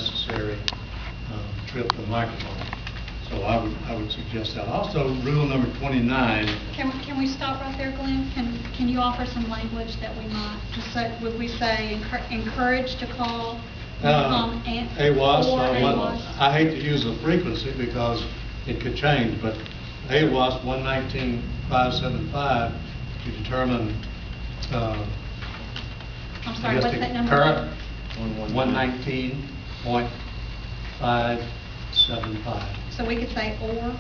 unnecessary trip to the microphone. So I would suggest that. Also, rule number 29. Can we stop right there, Glenn? Can you offer some language that we might, just say, would we say encourage to call AWAS? AWAS? I hate to use the frequency because it could change, but AWAS 119.575 to determine I'm sorry, what's that number? Current 119.575. So we could say or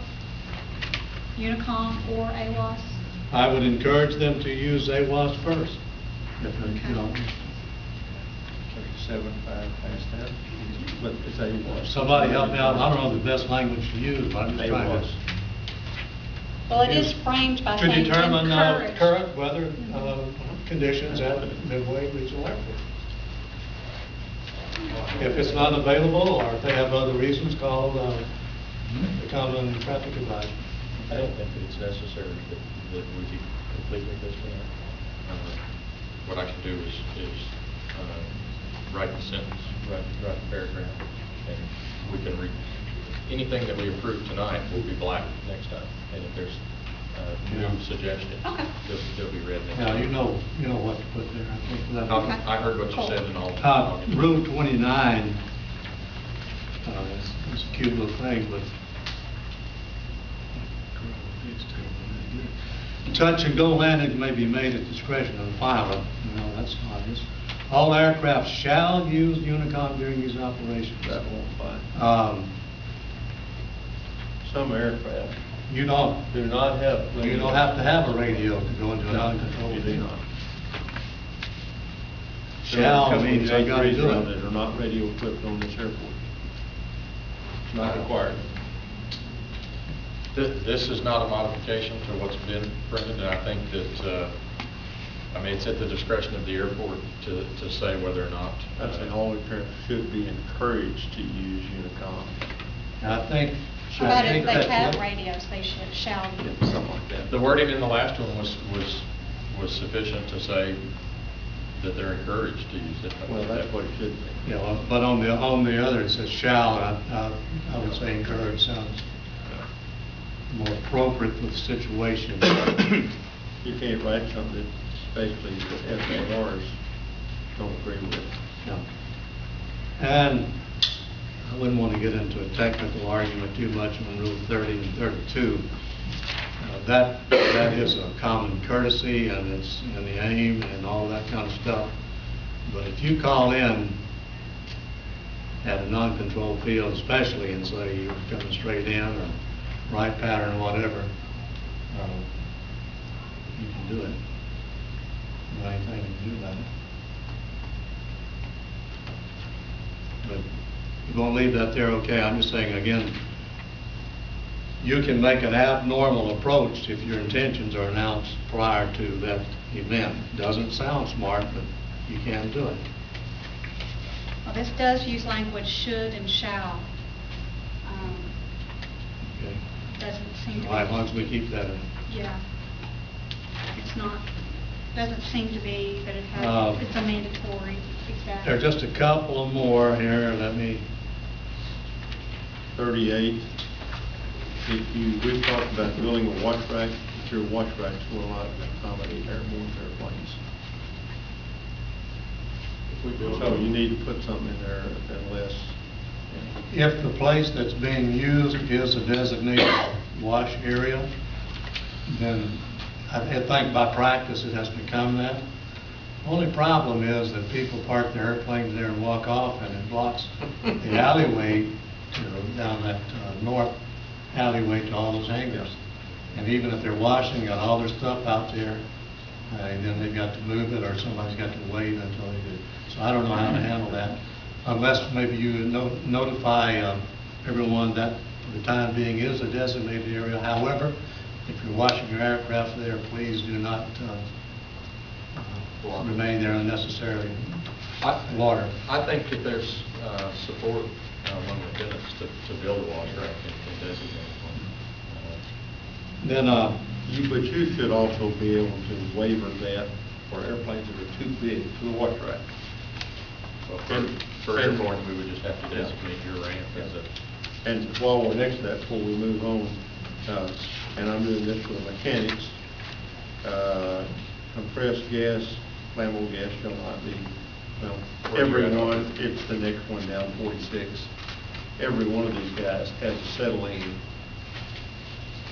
Unicom or AWAS? I would encourage them to use AWAS first. If they, Okay. you know, 75 past that, but it's AWAS. somebody help me out. I don't know the best language to use, but I'm just trying to. Well, it is framed by To saying determine encourage. current weather conditions at Midway Regional Airport. If it's not available, or if they have other reasons, call the common traffic advisory. I don't think that it's necessary that we be completely this way. What I can do is write the sentence, write the paragraph, and we can read. Anything that we approve tonight will be black next time, and if there's new suggestions, Okay. they'll be read next Now, time. you know what to put there. I think that. Okay. I heard what you Cool. said, and all. Rule 29, it's a cute little thing, but touch and go landing may be made at discretion of the pilot. That's obvious. All aircraft shall use Unicom during these operations. That won't fly. Some aircraft You don't do not have. You don't have to have a radio to go into a non-controlled You do vehicle. not. Shall means I gotta do it. That are not radio equipped on this airport. It's not required. This is not a modification to what's been printed, and I think that, it's at the discretion of the airport to say whether or not. I'd say all aircraft should be encouraged to use Unicom. And I think. But if they that's have what- radios, they shall use. Something like that. The wording in the last one was sufficient to say that they're encouraged to use it. Well, that's what it should be. Yeah, well, but on the other, it says shall, and I would say encourage sounds more appropriate for the situation. You can't write something that basically the FARs don't agree with. No. And I wouldn't want to get into a technical argument too much on Rule 30 and 32. That is a common courtesy, and it's in the aim and all that kind of stuff. But if you call in at a non-controlled field, especially, and say you're coming straight in or right pattern, whatever, you can do it. Not anything you can do about it. But you're going to leave that there, okay? I'm just saying again, you can make an abnormal approach if your intentions are announced prior to that event. Doesn't sound smart, but you can do it. Well, this does use language should and shall. Okay. Doesn't seem to All right, as be. long as we keep that in. Yeah. It's not, doesn't seem to be that it has, it's a mandatory, exactly. There are just a couple more here. Let me. 38, we've talked about building a watch rack, but your watch racks will not accommodate airborne airplanes. So you need to put something in there unless. If the place that's being used is a designated wash area, then I think by practice it has become that. Only problem is that people park their airplanes there and walk off, and it blocks the alleyway down that north alleyway to all those hangars. And even if they're washing, got all their stuff out there, and then they've got to move it, or somebody's got to wait until they do. So I don't know how to handle that, unless maybe you notify everyone that for the time being is a designated area. However, if you're washing your aircraft there, please do not remain there unnecessarily. Water. I think that there's support among the tenants to build a wash rack and designate one. Then, But you should also be able to waiver that for airplanes that are too big for the wash rack. Well, for airborne, we would just have to designate. And while we're next to that, before we move on, and I'm doing this for the mechanics, compressed gas, flammable gas shall not be, well, Where you at? everyone, it's the next one down, 46. Every one of these guys has acetylene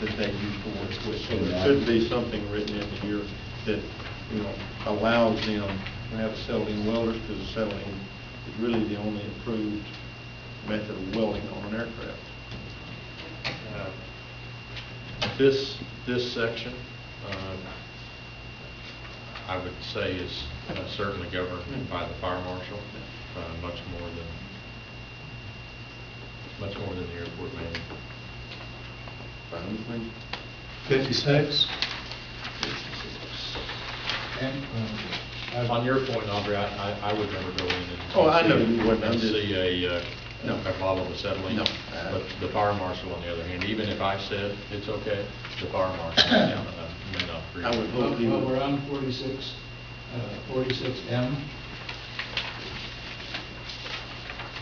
that they use for work with. So there should be something written in here that, you know, allows them to have acetylene welders, because acetylene is really the only approved method of welding on an aircraft. This section, I would say is certainly governed by the fire marshal, much more than the airport manual. Fine with me? 56? On your point, Aubrey, I would never go in and. Oh, I know you wouldn't. I'm and just- see a No. bottle of acetylene. No. But the fire marshal, on the other hand, even if I said it's okay, the fire marshal may not agree. I would hope you Well, would. we're on 46, 46M,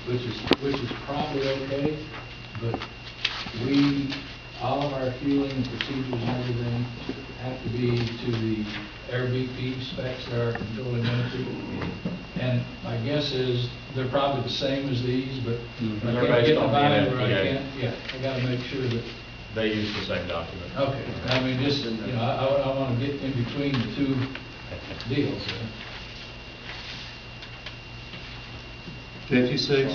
which is probably okay, but all of our fueling and procedures and everything have to be to the AirBP specs that are controlling entity. And my guess is they're probably the same as these, but I They're can't based get the on the bind where I NFPA. can't, yeah, I gotta make sure that, They use the same document. okay, I mean, just, you know, I wanna get in between the two deals there. 56?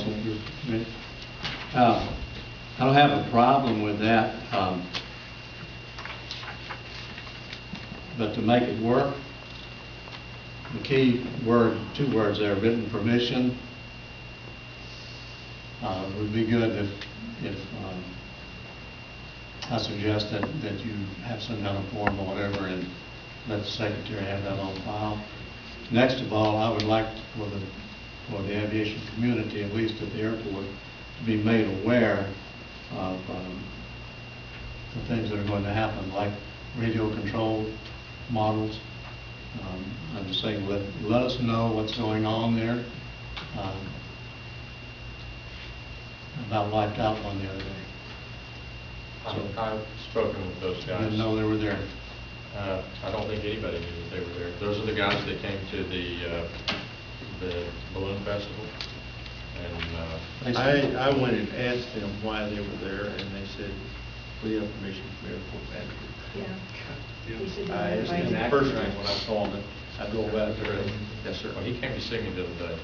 I don't have a problem with that, but to make it work, the key word, 2 words there, written permission, would be good if I suggest that you have some kind of form or whatever, and let the secretary have that on file. Next of all, I would like for the aviation community, at least at the airport, to be made aware of the things that are going to happen, like radio control models. I'm just saying, let us know what's going on there. About wiped out one the other day. I've spoken with those guys. Didn't know they were there. I don't think anybody knew that they were there. Those are the guys that came to the balloon festival, and I went and asked them why they were there, and they said, we have permission from airport manager. Yeah. He said I asked him the right. first time when I saw him, I drove out there. Yes, sir. well, he came to see me the other day.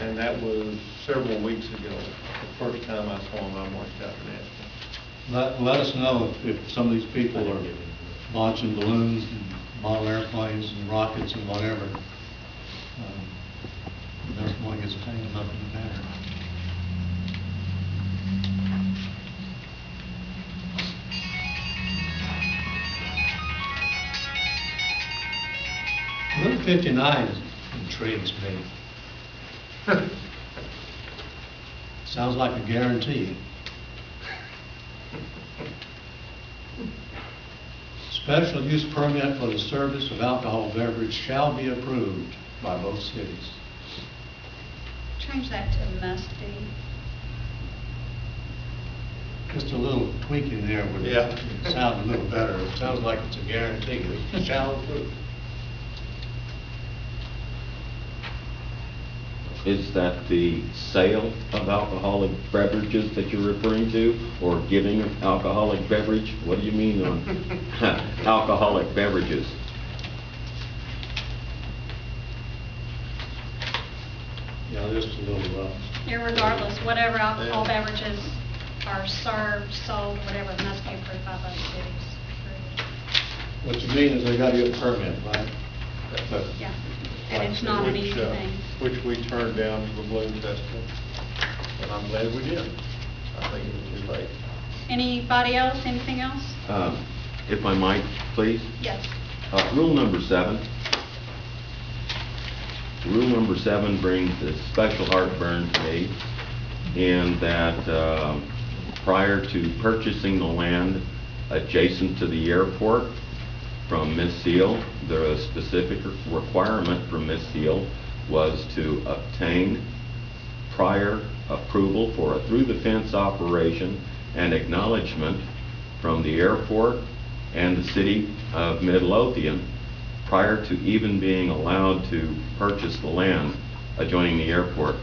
And that was several weeks ago. The first time I saw him, I marched out and asked him. Let us know if some of these people are launching balloons and model airplanes and rockets and whatever. There's one gets tangled up in the matter. Route 59 intrigues me. Sounds like a guarantee. Special use permit for the service of alcohol beverage shall be approved by both cities. Change that to must be. Just a little tweaking there would Yeah. sound a little better. It sounds like it's a guarantee, it shall approve. Is that the sale of alcoholic beverages that you're referring to, or giving of alcoholic beverage? What do you mean on alcoholic beverages? Yeah, just a little rough. Irregardless, whatever alcohol Yeah. beverages are served, sold, whatever, must be approved by both cities. What you mean is they gotta get a permit, right? But Yeah, and it's not an Which, easy thing. Which we turned down for the balloon festival, and I'm glad we did. I think it was too late. Anybody else, anything else? If I might, please? Yes. Rule number 7. Rule number 7 brings a special heartburn to me, in that prior to purchasing the land adjacent to the airport from Ms. Seal, the specific requirement from Ms. Seal was to obtain prior approval for a through-the-fence operation and acknowledgement from the airport and the city of Midlothian prior to even being allowed to purchase the land adjoining the airport.